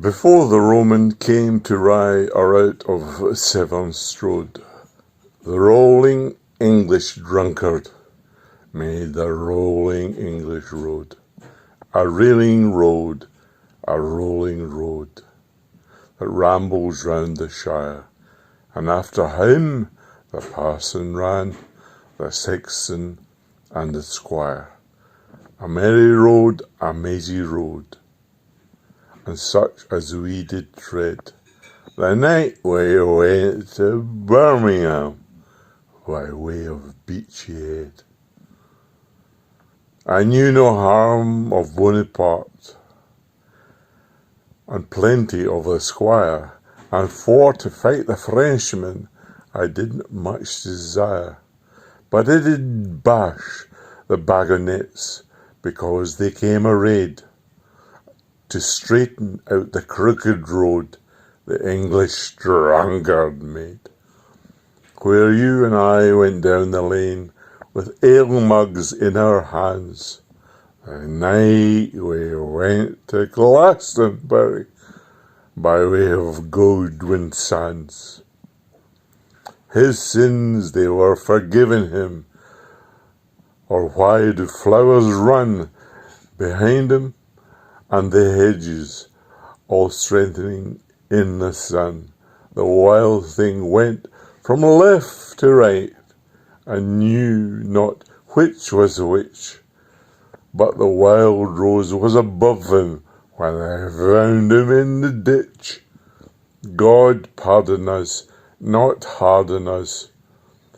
Before the Roman came to rye or out of Severn strode, the rolling English drunkard made the rolling English road, a railing road, a rolling road that rambles round the shire, and after him the parson ran, the sexton and the squire. A merry road, a mazy road, and such as we did tread, the night we went to Birmingham by way of Beachy Head. I knew no harm of Bonaparte, and plenty of the squire, and for to fight the Frenchman I didn't much desire, but I did bash the bagonets because they came arrayed to straighten out the crooked road the English drunkard made. Where you and I went down the lane with ale mugs in our hands, the night we went to Glastonbury by way of Goldwin Sands. His sins they were forgiven him, or why do flowers run behind him, and the hedges all strengthening in the sun? The wild thing went from left to right, and knew not which was which, but the wild rose was above him when I found him in the ditch. God pardon us, not harden us,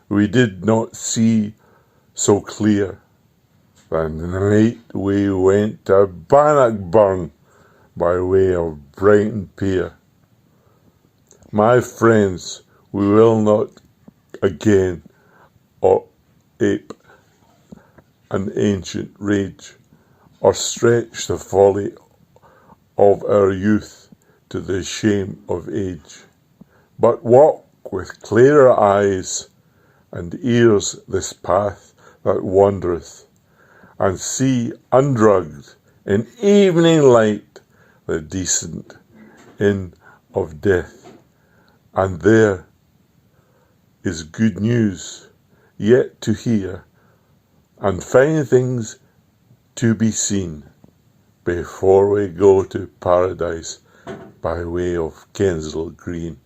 we did not see so clear. The night we went to Bannockburn by way of Brighton Pier. My friends, we will not again ape an ancient rage, or stretch the folly of our youth to the shame of age, but walk with clearer eyes and ears this path that wandereth, and see undrugged in evening light the decent inn of death. And there is good news yet to hear, and fine things to be seen, before we go to paradise by way of Kensal Green.